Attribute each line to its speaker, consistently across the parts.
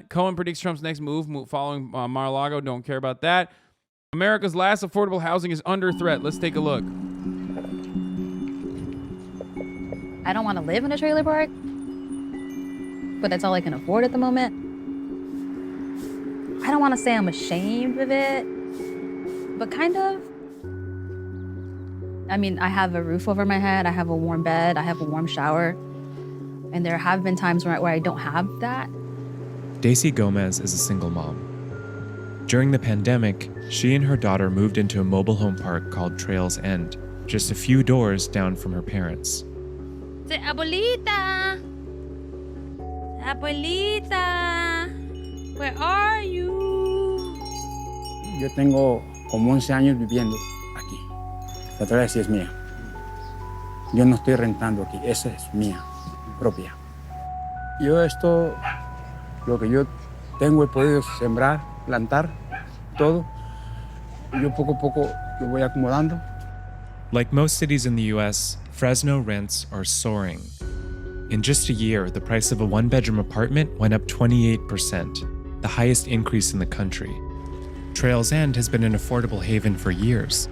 Speaker 1: Cohen predicts Trump's next move following Mar-a-Lago. Don't care about that. America's last affordable housing is under threat. Let's take a look.
Speaker 2: I don't want to live in a trailer park, but that's all I can afford at the moment. I don't want to say I'm ashamed of it, but kind of. I mean, I have a roof over my head, I have a warm bed, I have a warm shower, and there have been times where I don't have that.
Speaker 3: Daisy Gomez is a single mom. During the pandemic, she and her daughter moved into a mobile home park called Trails End, just a few doors down from her parents.
Speaker 2: Abuelita! Abuelita! Where are you?
Speaker 4: Yo tengo como 11 años viviendo aquí. La tierra sí es mía. Yo no estoy rentando aquí, esa es mía, propia. Yo esto, lo que yo tengo, he podido sembrar, plantar, todo. Y yo poco a poco lo voy acomodando.
Speaker 3: Like most cities in the US, Fresno rents are soaring. In just a year, the price of a one-bedroom apartment went up 28%, the highest increase in the country. Trails End has been an affordable haven for years,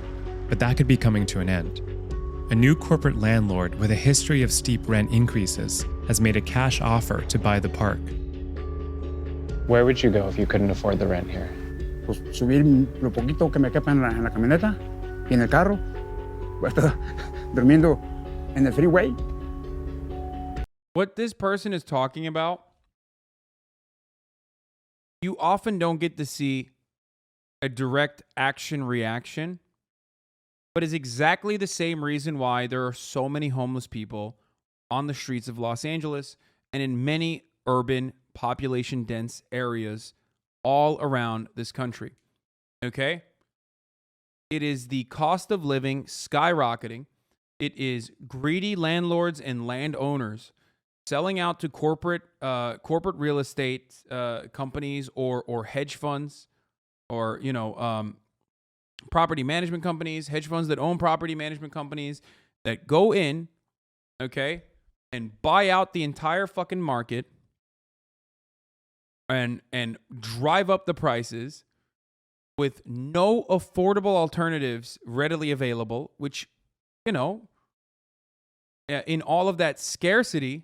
Speaker 3: but that could be coming to an end. A new corporate landlord with a history of steep rent increases has made a cash offer to buy the park.
Speaker 5: Where would you go if you couldn't afford the rent here?
Speaker 4: Pues subir lo poquito que me quepa en la camioneta y en el carro. Pues durmiendo en el freeway.
Speaker 1: What this person is talking about, you often don't get to see a direct action reaction, but is exactly the same reason why there are so many homeless people on the streets of Los Angeles and in many urban population dense areas all around this country. Okay? It is the cost of living skyrocketing. It is greedy landlords and landowners selling out to corporate real estate companies or hedge funds or property management companies, hedge funds that own property management companies that go in, okay, and buy out the entire fucking market and drive up the prices with no affordable alternatives readily available, which, in all of that scarcity,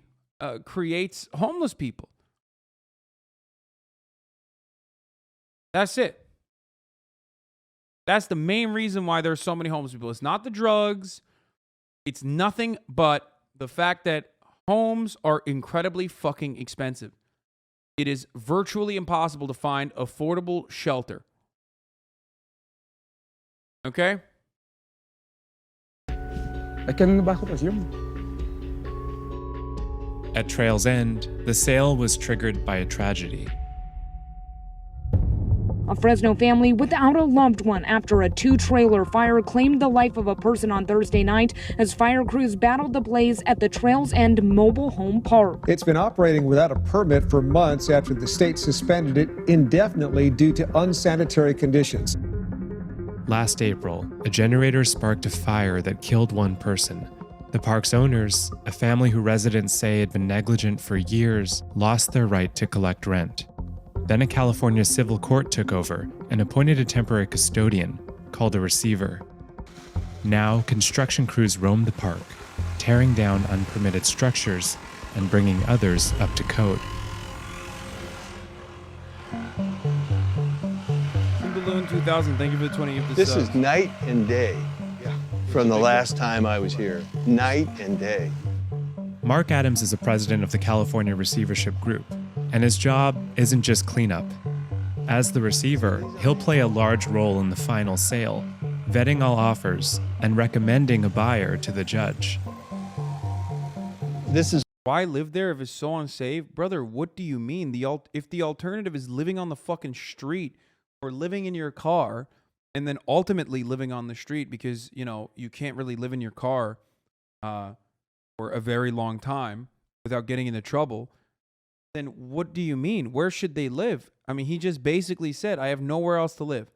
Speaker 1: creates homeless people. That's it. That's the main reason why there's so many homeless people. It's not the drugs. It's nothing but the fact that homes are incredibly fucking expensive. It is virtually impossible to find affordable shelter. Okay?
Speaker 4: Es que es bajo presión.
Speaker 3: At Trails End, the sale was triggered by a tragedy.
Speaker 6: A Fresno family without a loved one after a two-trailer fire claimed the life of a person on Thursday night as fire crews battled the blaze at the Trails End mobile home park.
Speaker 7: It's been operating without a permit for months after the state suspended it indefinitely due to unsanitary conditions.
Speaker 3: Last April, a generator sparked a fire that killed one person. The park's owners, a family who residents say had been negligent for years, lost their right to collect rent. Then a California civil court took over and appointed a temporary custodian, called a receiver. Now, construction crews roam the park, tearing down unpermitted structures and bringing others up to code.
Speaker 1: Balloon 2000, thank you for the 20.
Speaker 8: This is night and day from the last time I was here. Night and day.
Speaker 3: Mark Adams is the president of the California Receivership Group, and his job isn't just cleanup. As the receiver, he'll play a large role in the final sale, vetting all offers and recommending a buyer to the judge.
Speaker 8: This is
Speaker 1: why live there if it's so unsafe? Brother, what do you mean? If the alternative is living on the fucking street or living in your car and then ultimately living on the street because, you can't really live in your car for a very long time without getting into trouble, then what do you mean? Where should they live? I mean, he just basically said, I have nowhere else to live.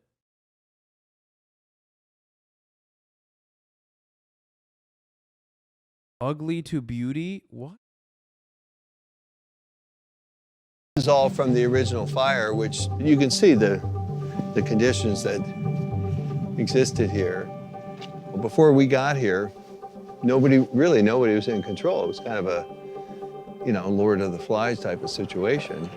Speaker 1: Ugly to beauty? What?
Speaker 8: is all from the original fire, which you can see the conditions that existed here. Well, before we got here, nobody was in control. It was kind of a, Lord of the Flies type of situation.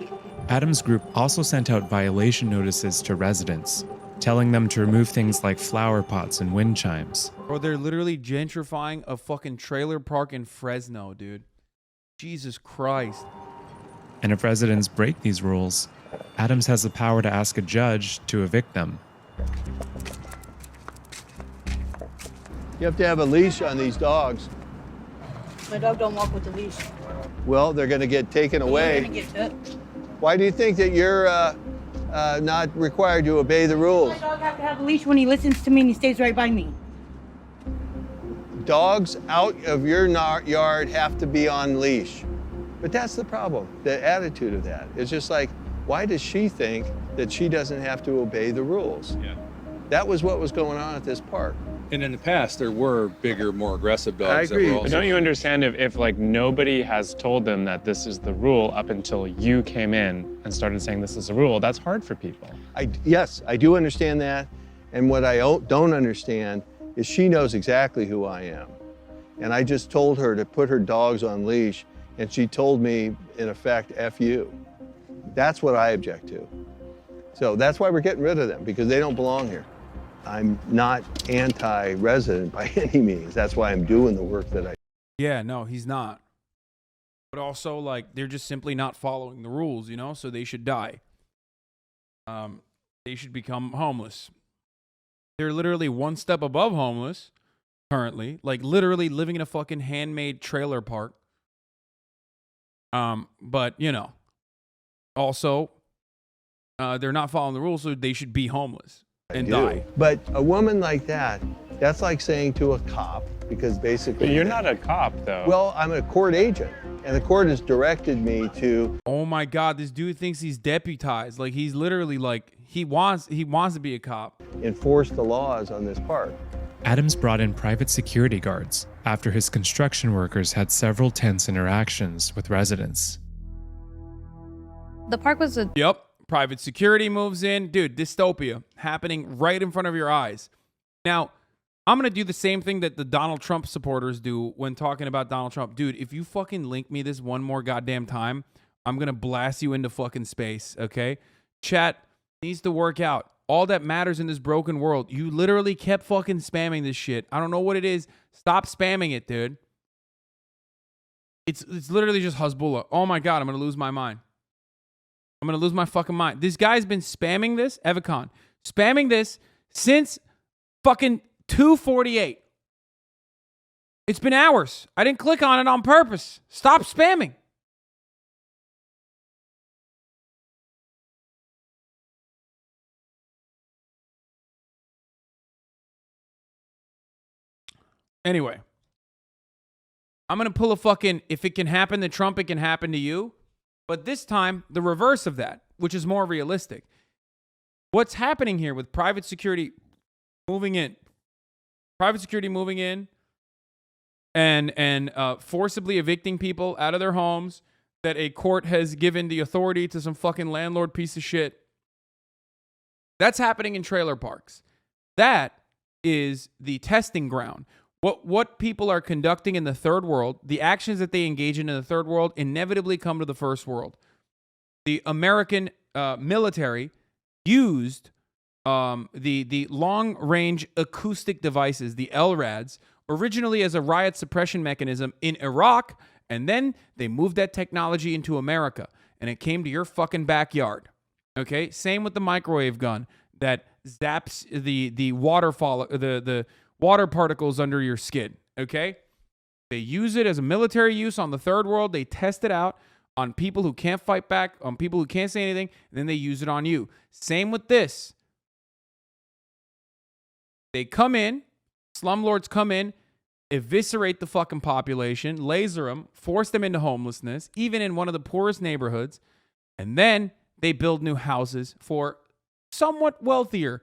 Speaker 3: Adam's group also sent out violation notices to residents, telling them to remove things like flower pots and wind chimes.
Speaker 1: Bro, they're literally gentrifying a fucking trailer park in Fresno, dude. Jesus Christ.
Speaker 3: And if residents break these rules, Adams has the power to ask a judge to evict them.
Speaker 8: You have to have a leash on these dogs.
Speaker 9: My dog don't walk with a leash.
Speaker 8: Well, they're going to get taken away.
Speaker 9: They're gonna get took.
Speaker 8: Why do you think that you're not required to obey the rules?
Speaker 9: My dog have to have a leash when he listens to me and he stays right by me.
Speaker 8: Dogs out of your yard have to be on leash. But that's the problem, the attitude of that. It's just like, why does she think that she doesn't have to obey the rules?
Speaker 10: Yeah.
Speaker 8: That was what was going on at this park.
Speaker 10: And in the past, there were bigger, more aggressive dogs.
Speaker 8: I agree.
Speaker 10: That were
Speaker 5: But
Speaker 10: also...
Speaker 5: don't you understand if like nobody has told them that this is the rule up until you came in and started saying this is the rule, that's hard for people.
Speaker 8: Yes, I do understand that. And what I don't understand is she knows exactly who I am. And I just told her to put her dogs on leash, and she told me, in effect, F you. That's what I object to. So that's why we're getting rid of them, because they don't belong here. I'm not anti-resident by any means. That's why I'm doing the work that I do.
Speaker 1: Yeah, no, he's not. But also, like, they're just simply not following the rules, so they should die. They should become homeless. They're literally one step above homeless currently, like literally living in a fucking handmade trailer park. But, also, they're not following the rules, so they should be homeless and die.
Speaker 8: But a woman like that, that's like saying to a cop, because basically...
Speaker 5: But you're not a cop, though.
Speaker 8: Well, I'm a court agent, and the court has directed me to...
Speaker 1: Oh my God, this dude thinks he's deputized. Like, he's literally like, he wants to be a cop.
Speaker 8: ...enforce the laws on this park.
Speaker 3: Adams brought in private security guards after his construction workers had several tense interactions with residents.
Speaker 2: The park was a
Speaker 1: Yep. Private security moves in. Dude, dystopia happening right in front of your eyes. Now, I'm going to do the same thing that the Donald Trump supporters do when talking about Donald Trump. Dude, if you fucking link me this one more goddamn time, I'm going to blast you into fucking space, okay? Chat needs to work out. All that matters in this broken world. You literally kept fucking spamming this shit. I don't know what it is. Stop spamming it, dude. It's literally just Hezbollah. Oh my God, I'm going to lose my mind. I'm going to lose my fucking mind. This guy's been spamming this, Evacon, spamming this since fucking 2:48. It's been hours. I didn't click on it on purpose. Stop spamming. Anyway, I'm going to pull a fucking, if it can happen to Trump, it can happen to you. But this time, the reverse of that, which is more realistic. What's happening here with private security moving in? Private security moving in and forcibly evicting people out of their homes that a court has given the authority to some fucking landlord piece of shit. That's happening in trailer parks. That is the testing ground. What people are conducting in the third world, the actions that they engage in the third world inevitably come to the first world. The American military used the long-range acoustic devices, the LRADs, originally as a riot suppression mechanism in Iraq, and then they moved that technology into America, and it came to your fucking backyard. Okay? Same with the microwave gun that zaps the waterfall, the water particles under your skin, okay? They use it as a military use on the third world. They test it out on people who can't fight back, on people who can't say anything, and then they use it on you. Same with this. They come in, slumlords come in, eviscerate the fucking population, laser them, force them into homelessness, even in one of the poorest neighborhoods, and then they build new houses for somewhat wealthier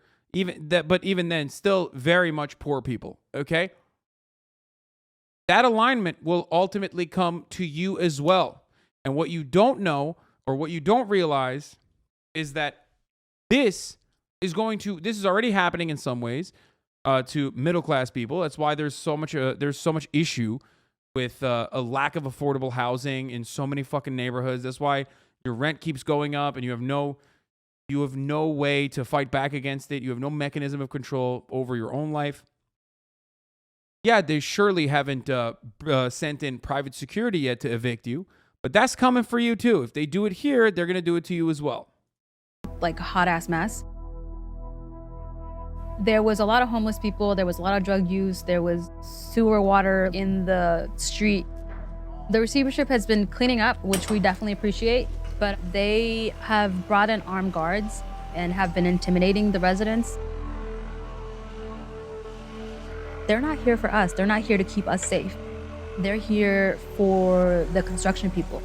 Speaker 1: but even then, still very much poor people, okay? That alignment will ultimately come to you as well. And what you don't know or what you don't realize is that this is already happening in some ways to middle class people. That's why there's so much issue with a lack of affordable housing in so many fucking neighborhoods. That's why your rent keeps going up and you have no way to fight back against it. You have no mechanism of control over your own life. Yeah, they surely haven't sent in private security yet to evict you, but that's coming for you too. If they do it here, they're going to do it to you as well.
Speaker 2: Like a hot ass mess. There was a lot of homeless people. There was a lot of drug use. There was sewer water in the street. The receivership has been cleaning up, which we definitely appreciate, but they have brought in armed guards and have been intimidating the residents. They're not here for us. They're not here to keep us safe. They're here for the construction people.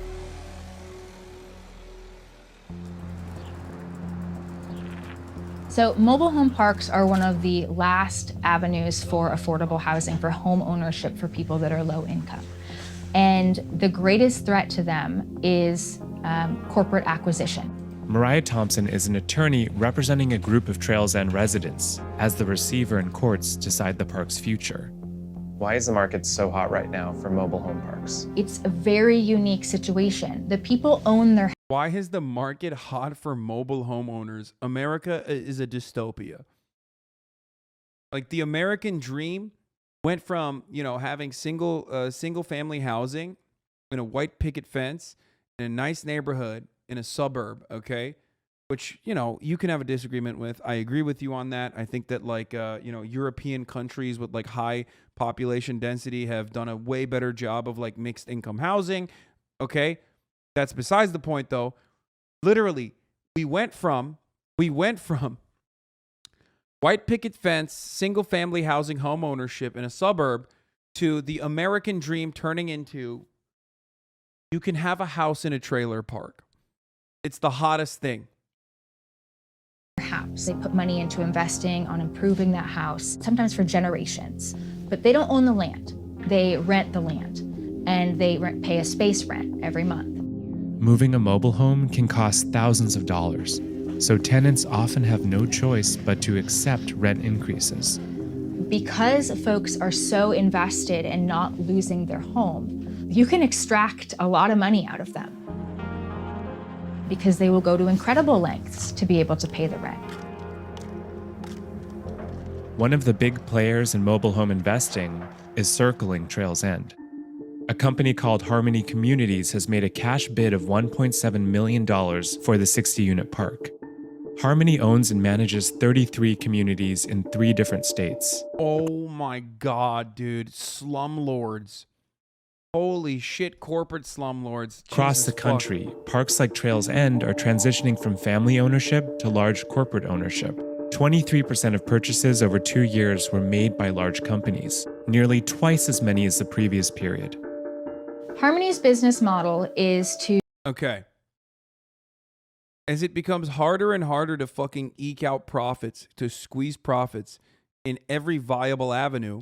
Speaker 11: So mobile home parks are one of the last avenues for affordable housing, for home ownership for people that are low income. And the greatest threat to them is corporate acquisition.
Speaker 3: Mariah Thompson is an attorney representing a group of Trails End residents as the receiver in courts decide the park's future.
Speaker 12: Why is the market so hot right now for mobile home parks?
Speaker 11: It's a very unique situation. The people own their.
Speaker 1: Why is the market hot for mobile homeowners? America is a dystopia. Like the American dream went from, having single family housing in a white picket fence in a nice neighborhood in a suburb, okay? Which, you can have a disagreement with. I agree with you on that. I think that European countries with like high population density have done a way better job of like mixed income housing, okay? That's besides the point though. Literally, we went from white picket fence, single family housing home ownership in a suburb to the American dream turning into you can have a house in a trailer park. It's the hottest thing.
Speaker 11: Perhaps they put money into investing on improving that house, sometimes for generations, but they don't own the land. They rent the land and they pay a space rent every month.
Speaker 3: Moving a mobile home can cost thousands of dollars, so tenants often have no choice but to accept rent increases.
Speaker 11: Because folks are so invested in not losing their home, you can extract a lot of money out of them because they will go to incredible lengths to be able to pay the rent.
Speaker 3: One of the big players in mobile home investing is circling Trails End. A company called Harmony Communities has made a cash bid of $1.7 million for the 60-unit park. Harmony owns and manages 33 communities in 3 different states.
Speaker 1: Oh my God, dude. Slumlords. Holy shit, corporate slumlords.
Speaker 3: Across the country, parks like Trails End are transitioning from family ownership to large corporate ownership. 23% of purchases over 2 years were made by large companies, nearly twice as many as the previous period.
Speaker 11: Harmony's business model is to.
Speaker 1: Okay. As it becomes harder and harder to fucking eke out profits, to squeeze profits in every viable avenue,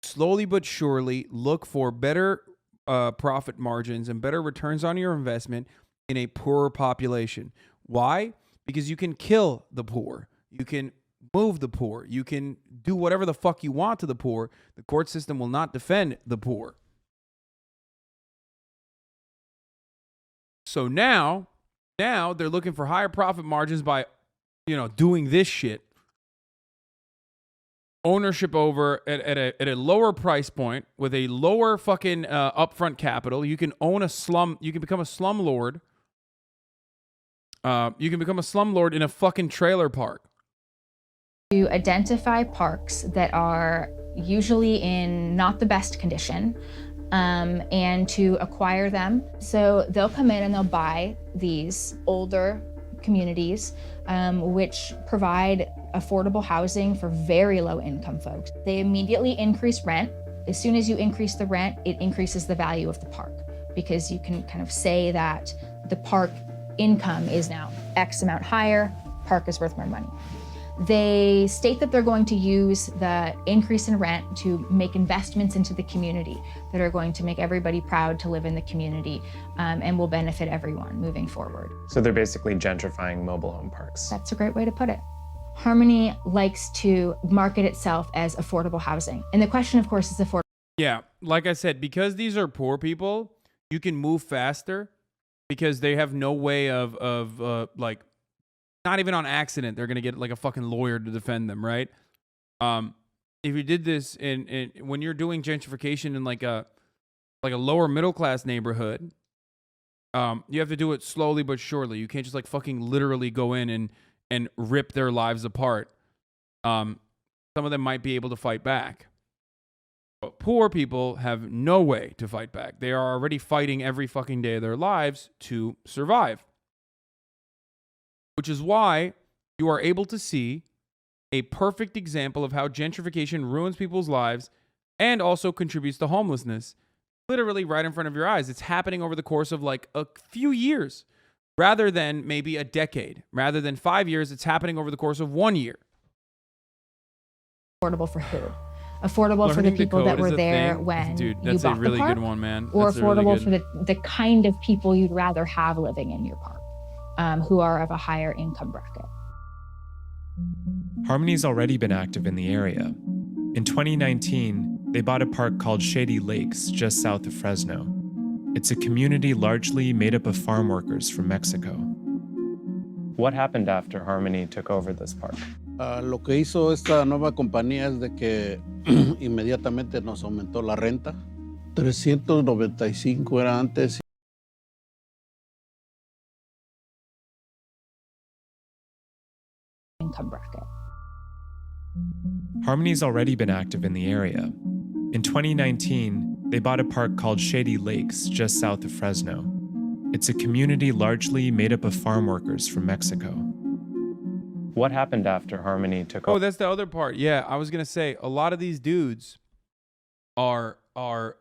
Speaker 1: slowly but surely look for better profit margins and better returns on your investment in a poorer population. Why? Because you can kill the poor. You can move the poor. You can do whatever the fuck you want to the poor. The court system will not defend the poor. So now they're looking for higher profit margins by, doing this shit. Ownership over at a lower price point with a lower fucking upfront capital. You can own a slum. You can become a slumlord. You can become a slumlord in a fucking trailer park.
Speaker 11: To identify parks that are usually in not the best condition, and to acquire them. So they'll come in and they'll buy these older communities, which provide affordable housing for very low income folks. They immediately increase rent. As soon as you increase the rent, it increases the value of the park because you can kind of say that the park income is now X amount higher, park is worth more money. They state that they're going to use the increase in rent to make investments into the community that are going to make everybody proud to live in the community and will benefit everyone moving forward.
Speaker 12: So they're basically gentrifying mobile home parks.
Speaker 11: That's a great way to put it. Harmony likes to market itself as affordable housing. And the question, of course, is affordable.
Speaker 1: Yeah, like I said, because these are poor people, you can move faster because they have no way of like, not even on accident, they're going to get like a fucking lawyer to defend them, right? If you did this when you're doing gentrification in like a lower middle class neighborhood, you have to do it slowly but surely. You can't just like fucking literally go in and rip their lives apart. Some of them might be able to fight back. But poor people have no way to fight back. They are already fighting every fucking day of their lives to survive. Which is why you are able to see a perfect example of how gentrification ruins people's lives and also contributes to homelessness. Literally right in front of your eyes. It's happening over the course of like a few years rather than maybe a decade. Rather than 5 years, it's happening over the course of 1 year.
Speaker 11: Affordable for who? Affordable for the people that were there when
Speaker 1: Dude,
Speaker 11: you
Speaker 1: that's
Speaker 11: bought
Speaker 1: a really
Speaker 11: the park,
Speaker 1: good one, man.
Speaker 11: or
Speaker 1: That's a really
Speaker 11: affordable
Speaker 1: good-
Speaker 11: for the kind of people you'd rather have living in your park, who are of a higher income bracket.
Speaker 3: Harmony's already been active in the area. In 2019, they bought a park called Shady Lakes just south of Fresno. It's a community largely made up of farm workers from Mexico.
Speaker 12: What happened after Harmony took over this park?
Speaker 13: Lo que hizo esta nueva compañía es de que inmediatamente nos aumentó la renta. 395 era antes.
Speaker 11: Income bracket.
Speaker 3: Harmony's already been active in the area. In 2019, they bought a park called Shady Lakes just south of Fresno. It's a community largely made up of farm workers from Mexico.
Speaker 12: What happened after Harmony took over?
Speaker 1: Oh, that's the other part. Yeah, I was gonna say a lot of these dudes are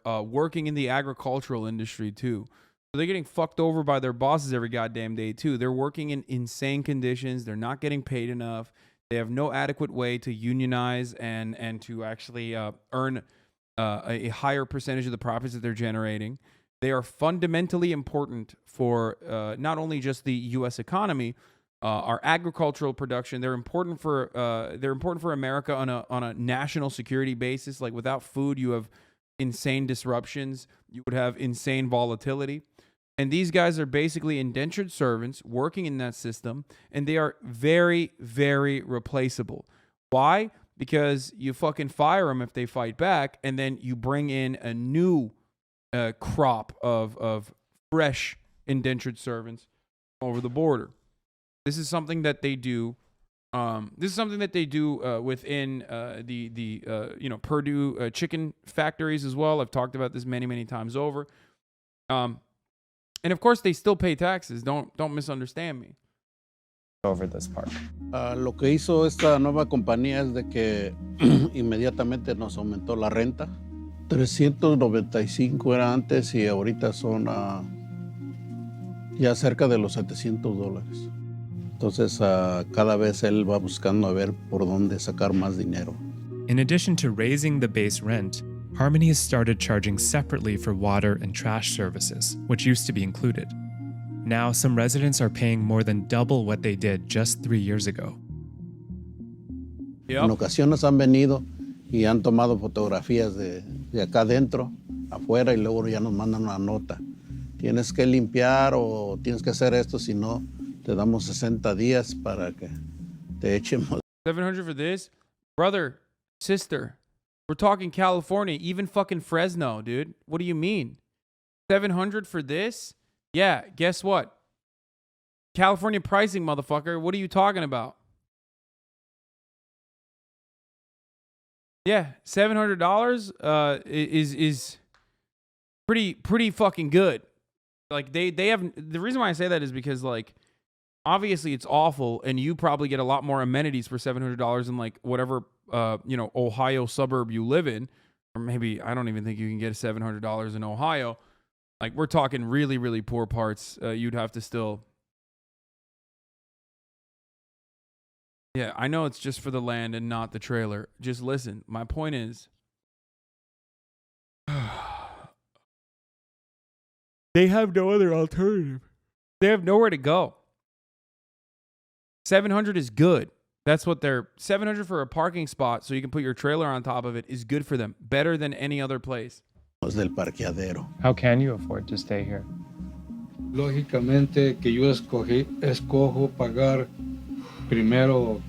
Speaker 1: working in the agricultural industry too. So they're getting fucked over by their bosses every goddamn day too. They're working in insane conditions. They're not getting paid enough. They have no adequate way to unionize and to actually earn a higher percentage of the profits that they're generating. They are fundamentally important for not only just the U.S. economy, our agricultural production. They're important for America on a national security basis. Like without food, you have insane disruptions. You would have insane volatility. And these guys are basically indentured servants working in that system, and they are very, very replaceable. Why? Because you fucking fire them if they fight back, and then you bring in a new crop of fresh indentured servants over the border. This is something that they do. Within the Purdue chicken factories as well. I've talked about this many, many times over. And of course, they still pay taxes. Don't misunderstand me.
Speaker 12: Over this park.
Speaker 13: Lo que hizo esta nueva compañía es de que inmediatamente nos aumentó la renta. 395 era antes y ahorita son ya cerca de los $700. Entonces, cada vez él va buscando a ver por dónde sacar más dinero.
Speaker 3: In addition to raising the base rent, Harmony has started charging separately for water and trash services, which used to be included. Now, some residents are paying more than double what they did just 3 years ago.
Speaker 13: En ocasiones han venido y han tomado fotografías de acá adentro, afuera, y luego ya nos mandan una nota. Tienes que limpiar o tienes que hacer esto, si no, te damos 60 días para que te echemos.
Speaker 1: $700 for this? Brother, sister, we're talking California, even fucking Fresno, dude. What do you mean? $700 for this? Yeah, guess what? California pricing, motherfucker. What are you talking about? Yeah, $700 is pretty fucking good. Like they have, the reason why I say that is because like obviously it's awful, and you probably get a lot more amenities for $700 in like whatever Ohio suburb you live in, or maybe I don't even think you can get $700 in Ohio. Like we're talking really, really poor parts. You'd have to still Yeah, I know it's just for the land and not the trailer. Just listen. My point is, they have no other alternative. They have nowhere to go. 700 is good. That's what they're 700 for a parking spot so you can put your trailer on top of it is good for them. Better than any other place.
Speaker 13: Del parqueadero.
Speaker 12: How can you afford to stay here?
Speaker 14: Lógicamente que yo escojo pagar primero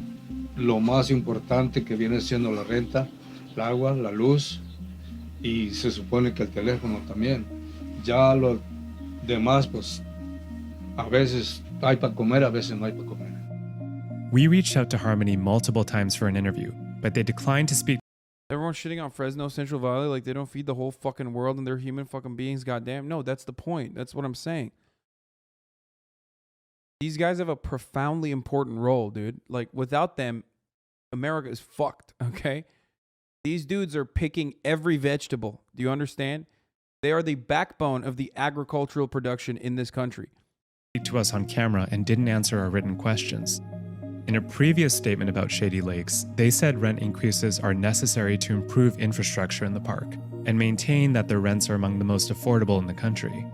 Speaker 14: lo más importante que viene siendo la renta, el agua, la luz y se supone que el teléfono también. Ya lo demás pues a veces hay para comer, a veces no hay para comer.
Speaker 3: We reached out to Harmony multiple times for an interview, but they declined to speak.
Speaker 1: Everyone's shitting on Fresno, Central Valley like they don't feed the whole fucking world and they're human fucking beings, goddamn. No, that's the point. That's what I'm saying. These guys have a profoundly important role, dude. Like, without them, America is fucked, okay? These dudes are picking every vegetable. Do you understand? They are the backbone of the agricultural production in this country.
Speaker 3: To us on camera and didn't answer our written questions. In a previous statement about Shady Lakes, they said rent increases are necessary to improve infrastructure in the park and maintain that their rents are among the most affordable in the country.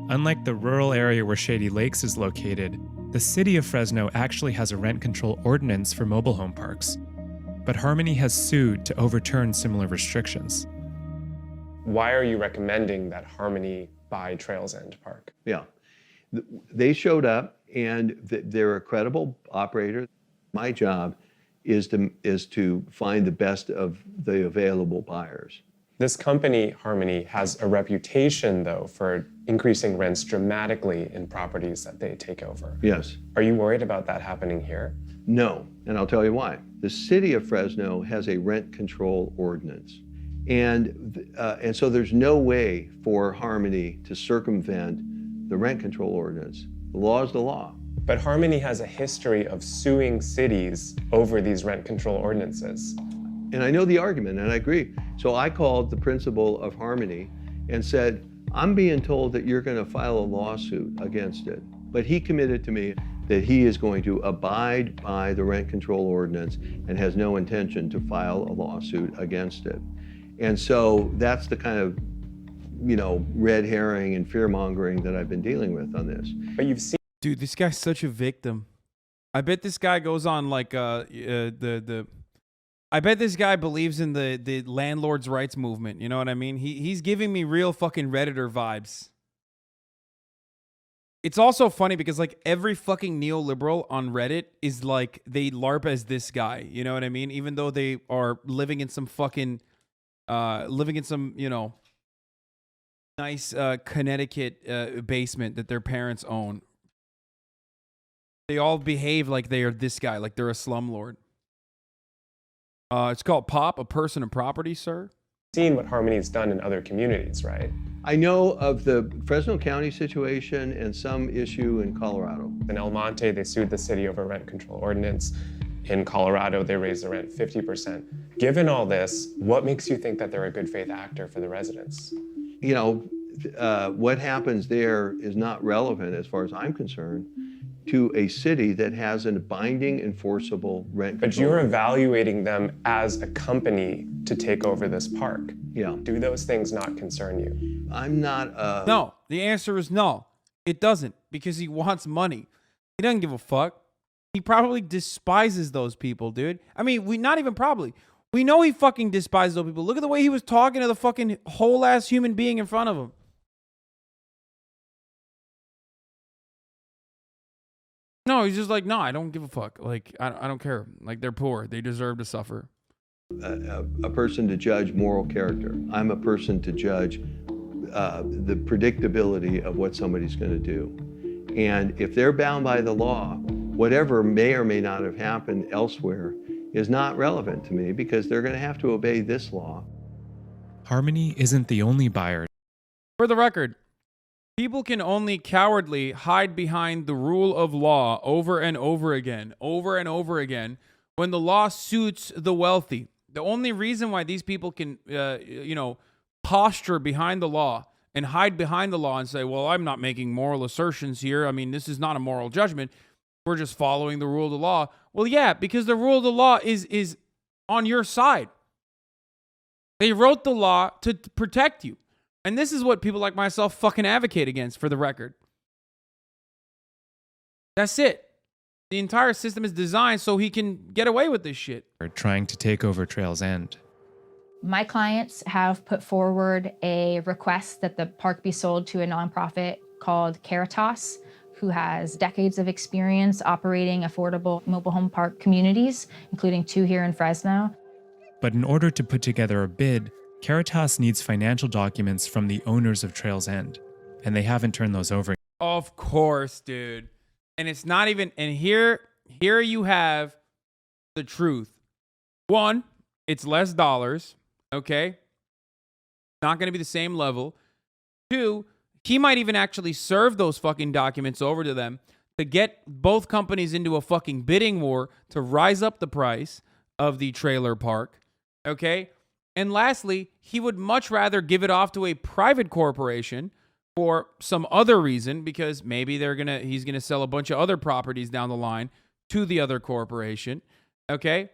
Speaker 3: Unlike the rural area where Shady Lakes is located, the city of Fresno actually has a rent control ordinance for mobile home parks. But Harmony has sued to overturn similar restrictions.
Speaker 12: Why are you recommending that Harmony buy Trails End Park?
Speaker 8: Yeah. They showed up and they're a credible operator. My job is to find the best of the available buyers.
Speaker 12: This company, Harmony, has a reputation, though, for increasing rents dramatically in properties that they take over.
Speaker 8: Yes.
Speaker 12: Are you worried about that happening here?
Speaker 8: No, and I'll tell you why. The city of Fresno has a rent control ordinance. And so there's no way for Harmony to circumvent the rent control ordinance. The law is the law.
Speaker 12: But Harmony has a history of suing cities over these rent control ordinances.
Speaker 8: And I know the argument, and I agree. So I called the principal of Harmony and said, I'm being told that you're going to file a lawsuit against it. But he committed to me that he is going to abide by the rent control ordinance and has no intention to file a lawsuit against it. And so that's the kind of, red herring and fear mongering that I've been dealing with on this.
Speaker 12: But you've seen.
Speaker 1: Dude, this guy's such a victim. I bet this guy goes on like I bet this guy believes in the landlord's rights movement. You know what I mean? He's giving me real fucking Redditor vibes. It's also funny because like every fucking neoliberal on Reddit is like they LARP as this guy. You know what I mean? Even though they are living in some fucking nice Connecticut basement that their parents own. They all behave like they are this guy, like they're a slumlord. It's called POP, a person and property, sir.
Speaker 12: Seen what Harmony's done in other communities, right?
Speaker 8: I know of the Fresno County situation and some issue in Colorado.
Speaker 12: In El Monte, they sued the city over rent control ordinance. In Colorado, they raised the rent 50%. Given all this, what makes you think that they're a good faith actor for the residents?
Speaker 8: What happens there is not relevant, as far as I'm concerned, to a city that has a binding, enforceable rent control.
Speaker 12: But you're evaluating them as a company to take over this park.
Speaker 8: Yeah.
Speaker 12: Do those things not concern you?
Speaker 8: I'm not.
Speaker 1: No, the answer is no. It doesn't, because he wants money. He doesn't give a fuck. He probably despises those people, dude. I mean, not even probably. We know he fucking despises those people. Look at the way he was talking to the fucking whole ass human being in front of him. No, he's just like, no, I don't give a fuck. Like, I don't care. Like, they're poor. They deserve to suffer.
Speaker 8: A person to judge moral character. I'm a person to judge the predictability of what somebody's going to do. And if they're bound by the law, whatever may or may not have happened elsewhere is not relevant to me because they're going to have to obey this law.
Speaker 3: Harmony isn't the only buyer.
Speaker 1: For the record, people can only cowardly hide behind the rule of law over and over again, when the law suits the wealthy. The only reason why these people can, posture behind the law and hide behind the law and say, well, I'm not making moral assertions here. I mean, this is not a moral judgment. we're just following the rule of the law. Well, yeah, because the rule of the law is on your side. They wrote the law to protect you. And this is what people like myself fucking advocate against, for the record. That's it. The entire system is designed so he can get away with this shit.
Speaker 3: Trying to take over Trail's End.
Speaker 11: My clients have put forward a request that the park be sold to a nonprofit called Caritas, who has decades of experience operating affordable mobile home park communities, including 2 here in Fresno.
Speaker 3: But in order to put together a bid, Caritas needs financial documents from the owners of Trail's End, and they haven't turned those over.
Speaker 1: Of course, dude. And it's not even, and here you have the truth. 1, it's less dollars, okay? Not going to be the same level. 2, he might even actually serve those fucking documents over to them to get both companies into a fucking bidding war to rise up the price of the trailer park, okay? And lastly, he would much rather give it off to a private corporation for some other reason, because maybe he's gonna sell a bunch of other properties down the line to the other corporation, okay?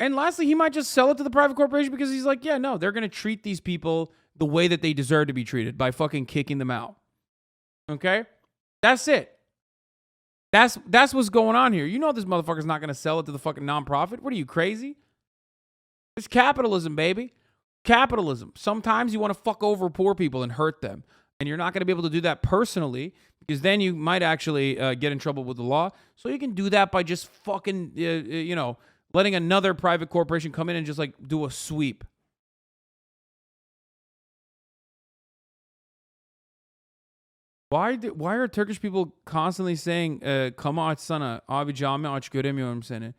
Speaker 1: And lastly, he might just sell it to the private corporation because he's like, yeah, no, they're gonna treat these people the way that they deserve to be treated by fucking kicking them out, okay? That's it. That's what's going on here. You know this motherfucker's not gonna sell it to the fucking nonprofit. What are you, crazy? It's capitalism, baby. Capitalism. Sometimes you want to fuck over poor people and hurt them. And you're not going to be able to do that personally, because then you might actually get in trouble with the law. So you can do that by just fucking, letting another private corporation come in and just like do a sweep. Why are Turkish people constantly saying, "Kama açsana, abi cami aç göremiyorum seni"?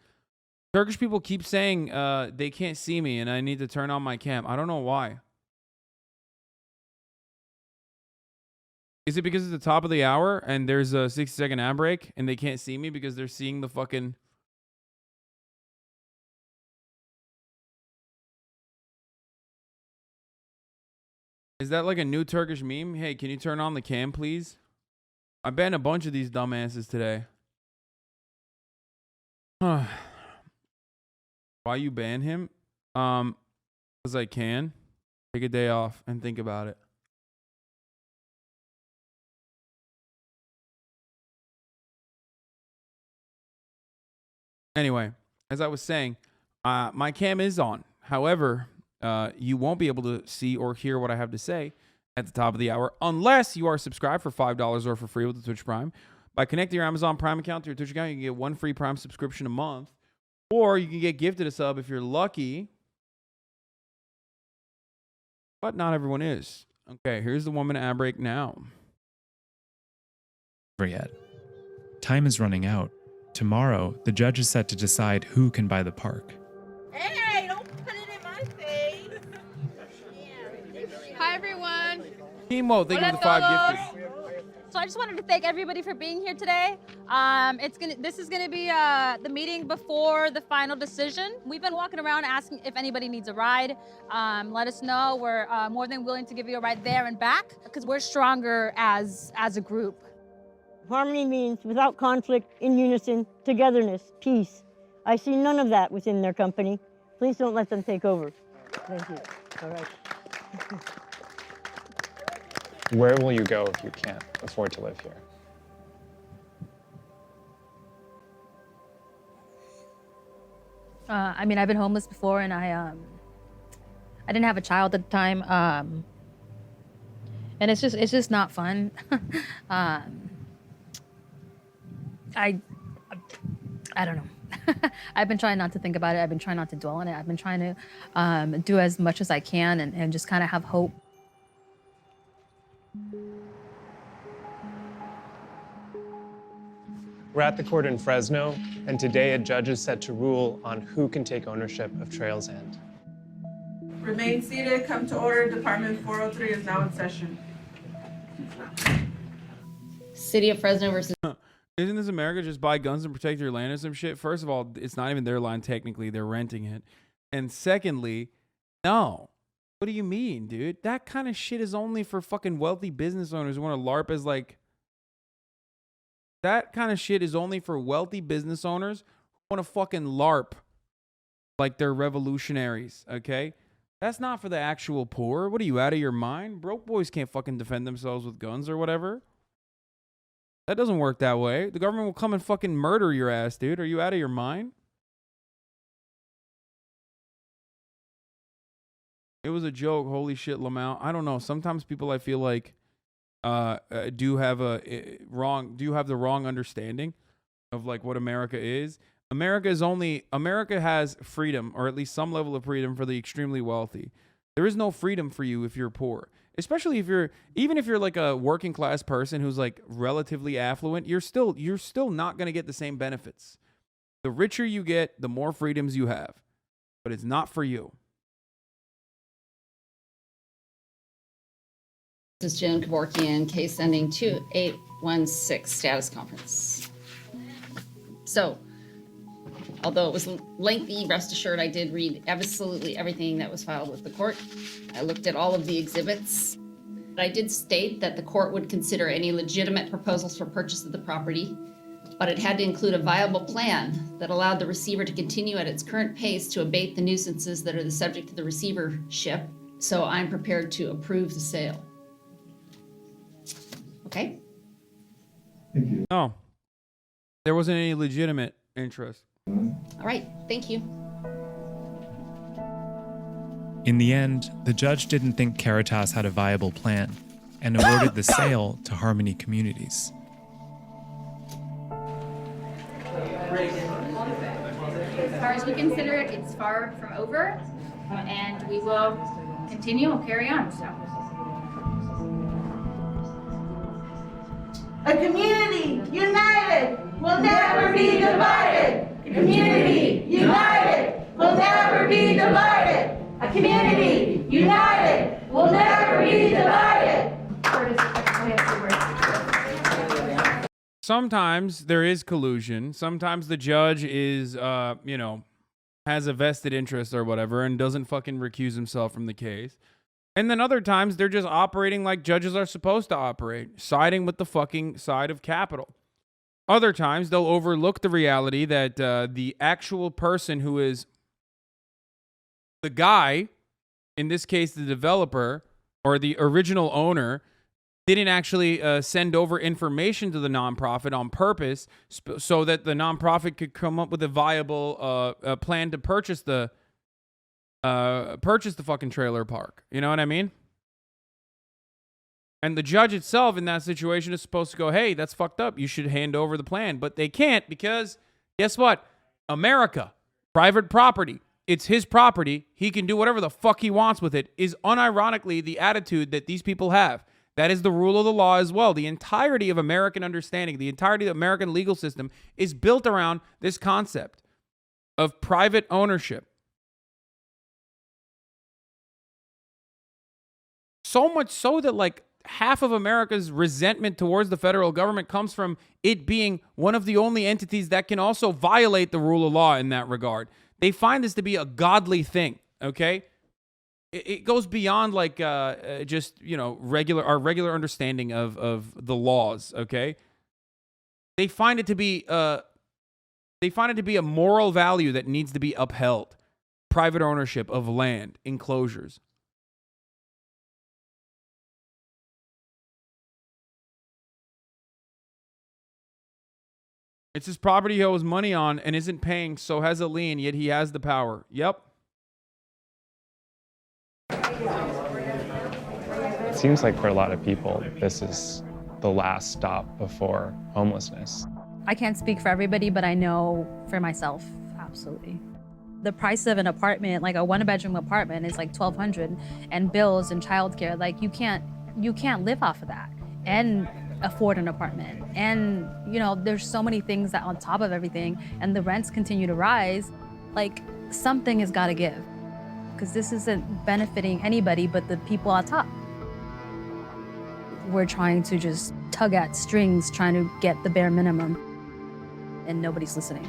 Speaker 1: Turkish people keep saying they can't see me and I need to turn on my cam. I don't know why. Is it because it's the top of the hour and there's a 60-second ad break and they can't see me because they're seeing the fucking... Is that like a new Turkish meme? Hey, can you turn on the cam, please? I banned a bunch of these dumbasses today. Why you ban him? Because I can. Take a day off and think about it. Anyway, as I was saying, my cam is on. However, you won't be able to see or hear what I have to say at the top of the hour unless you are subscribed for $5 or for free with the Twitch Prime. By connecting your Amazon Prime account to your Twitch account, you can get 1 free Prime subscription a month. Or you can get gifted a sub if you're lucky. But not everyone is. Okay, here's the 1 minute ad break now.
Speaker 3: Yet. Time is running out. Tomorrow, the judge is set to decide who can buy the park.
Speaker 9: Hey, don't put it in my face.
Speaker 15: Hi, everyone.
Speaker 1: Timo, thank you for the 5 gifted.
Speaker 15: So I just wanted to thank everybody for being here today. This is gonna be the meeting before the final decision. We've been walking around asking if anybody needs a ride. Let us know. We're more than willing to give you a ride there and back because we're stronger as a group.
Speaker 9: Harmony means without conflict, in unison, togetherness, peace. I see none of that within their company. Please don't let them take over. Thank you. All right.
Speaker 5: Where will you go if you can't afford to live here?
Speaker 2: I've been homeless before, and I didn't have a child at the time, and it's just not fun. I don't know. I've been trying not to think about it. I've been trying not to dwell on it. I've been trying to do as much as I can and just kind of have hope.
Speaker 12: We're at the court in Fresno, and today a judge is set to rule on who can take ownership of Trail's End.
Speaker 16: Remain seated. Come to order. Department 403 is now in session.
Speaker 15: City of Fresno versus...
Speaker 1: Isn't this America? Just buy guns and protect your land or some shit? First of all, it's not even their land technically. They're renting it. And secondly, no. What do you mean, dude? That kind of shit is only for fucking wealthy business owners who want to LARP as like... That kind of shit is only for wealthy business owners who want to fucking LARP like they're revolutionaries, okay? That's not for the actual poor. What are you, out of your mind? Broke boys can't fucking defend themselves with guns or whatever. That doesn't work that way. The government will come and fucking murder your ass, dude. Are you out of your mind? It was a joke. Holy shit, Lamau. I don't know. Sometimes people, I feel like, do have the wrong understanding of like what America is. America has freedom, or at least some level of freedom for the extremely wealthy. There is no freedom for you if you're poor. Especially even if you're like a working class person who's like relatively affluent, you're still not going to get the same benefits. The richer you get, the more freedoms you have. But it's not for you.
Speaker 17: This is Joan Kevorkian, case ending 2816, status conference. So, although it was lengthy, rest assured I did read absolutely everything that was filed with the court. I looked at all of the exhibits. I did state that the court would consider any legitimate proposals for purchase of the property, but it had to include a viable plan that allowed the receiver to continue at its current pace to abate the nuisances that are the subject of the receivership. So I'm prepared to approve the sale. Okay?
Speaker 1: No. There wasn't any legitimate interest.
Speaker 17: All right, thank you.
Speaker 3: In the end, the judge didn't think Caritas had a viable plan and awarded the sale to Harmony Communities.
Speaker 11: As far as we consider it, it's far from over, and we will continue and carry on. So.
Speaker 18: A community united will never be divided. A community united will never be divided. A community united will never be divided.
Speaker 1: Sometimes there is collusion. Sometimes the judge is, has a vested interest or whatever and doesn't fucking recuse himself from the case. And then other times they're just operating like judges are supposed to operate, siding with the fucking side of capital. Other times they'll overlook the reality that the actual person who is the guy, in this case the developer or the original owner, didn't actually send over information to the nonprofit on purpose so that the nonprofit could come up with a viable plan to purchase the fucking trailer park. You know what I mean? And the judge itself in that situation is supposed to go, hey, that's fucked up. You should hand over the plan. But they can't because, guess what? America, private property. It's his property. He can do whatever the fuck he wants with it, is unironically the attitude that these people have. That is the rule of the law as well. The entirety of American understanding, the entirety of the American legal system is built around this concept of private ownership. So much so that like half of America's resentment towards the federal government comes from it being one of the only entities that can also violate the rule of law in that regard. They find this to be a godly thing, okay? It goes beyond like just, our regular understanding of the laws, okay? They find it to be a moral value that needs to be upheld. Private ownership of land, enclosures. It's his property he owes money on and isn't paying, so has a lien, yet he has the power. Yep.
Speaker 12: It seems like for a lot of people, this is the last stop before homelessness.
Speaker 2: I can't speak for everybody, but I know for myself, absolutely. The price of an apartment, like a one-bedroom apartment, is like $1,200, and bills and childcare, like you can't live off of that and afford an apartment. And there's so many things that on top of everything, and the rents continue to rise. Like something has got to give, because this isn't benefiting anybody but the people on top. We're trying to just tug at strings, trying to get the bare minimum, and nobody's listening.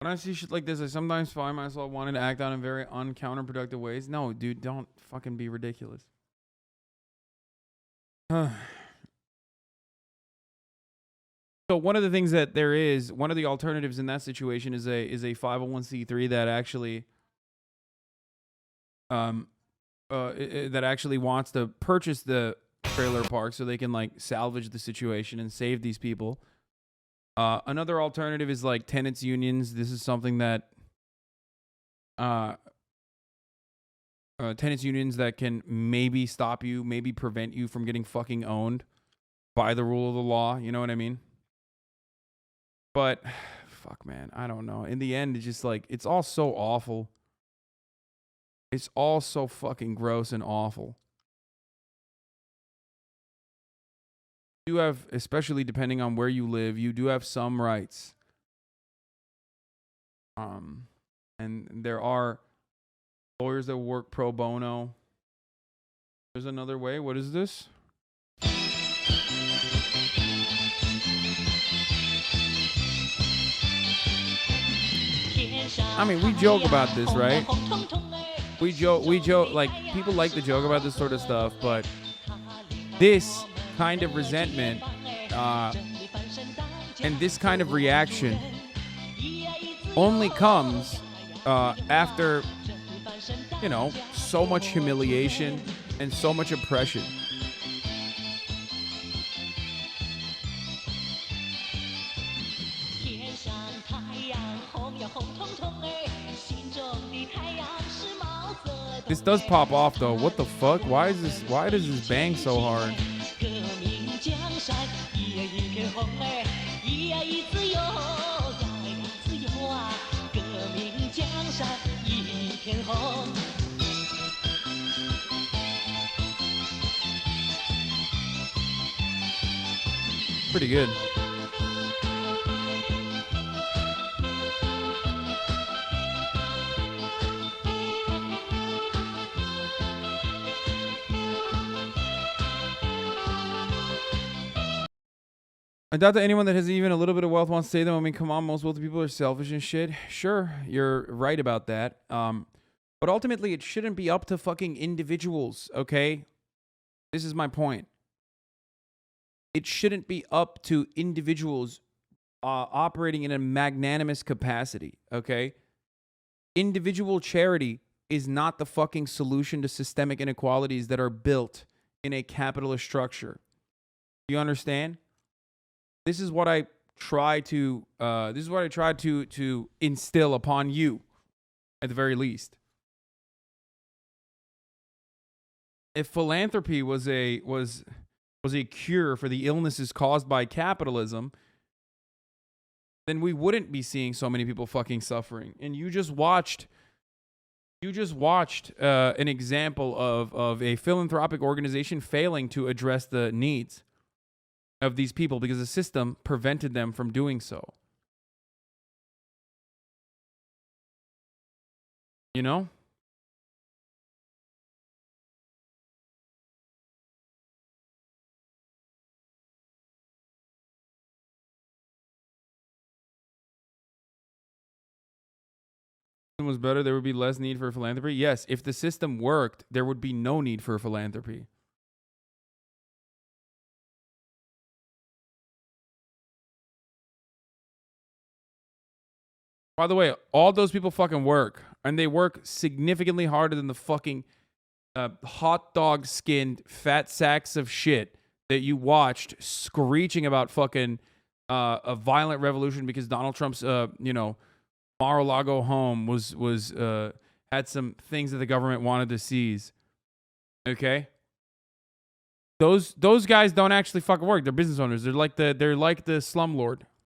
Speaker 1: When I see shit like this, I sometimes find myself wanting to act out in very uncounterproductive ways. No, dude, don't fucking be ridiculous. So one of the things that there is, one of the alternatives in that situation is a 501c3 that actually that actually wants to purchase the trailer park so they can like salvage the situation and save these people. Another alternative is like tenants unions. This is something that tenants unions that can maybe stop you, maybe prevent you from getting fucking owned by the rule of the law. You know what I mean? But fuck, man, I don't know. In the end, it's just like, it's all so awful. It's all so fucking gross and awful. You have, especially depending on where you live, you do have some rights. And there are lawyers that work pro bono. There's another way. What is this? I mean, we joke about this, right? We joke, like, people like to joke about this sort of stuff, but this kind of resentment and this kind of reaction only comes after, you know, so much humiliation and so much oppression. This does pop off though. What the fuck? Why does this bang so hard? Pretty good. I doubt that anyone that has even a little bit of wealth wants to say them. I mean, come on, most wealthy people are selfish and shit. Sure, you're right about that. But ultimately, it shouldn't be up to fucking individuals, okay? This is my point. It shouldn't be up to individuals operating in a magnanimous capacity, okay? Individual charity is not the fucking solution to systemic inequalities that are built in a capitalist structure. You understand? This is what I try to instill upon you, at the very least. If philanthropy was a cure for the illnesses caused by capitalism, then we wouldn't be seeing so many people fucking suffering. And you just watched an example of a philanthropic organization failing to address the needs of these people because the system prevented them from doing so. You know? If it was better, there would be less need for philanthropy. Yes, if the system worked, there would be no need for philanthropy. By the way, all those people fucking work, and they work significantly harder than the fucking hot dog skinned fat sacks of shit that you watched screeching about fucking a violent revolution because Donald Trump's Mar-a-Lago home was had some things that the government wanted to seize. Okay? Those guys don't actually fucking work. They're business owners. They're like the slumlord.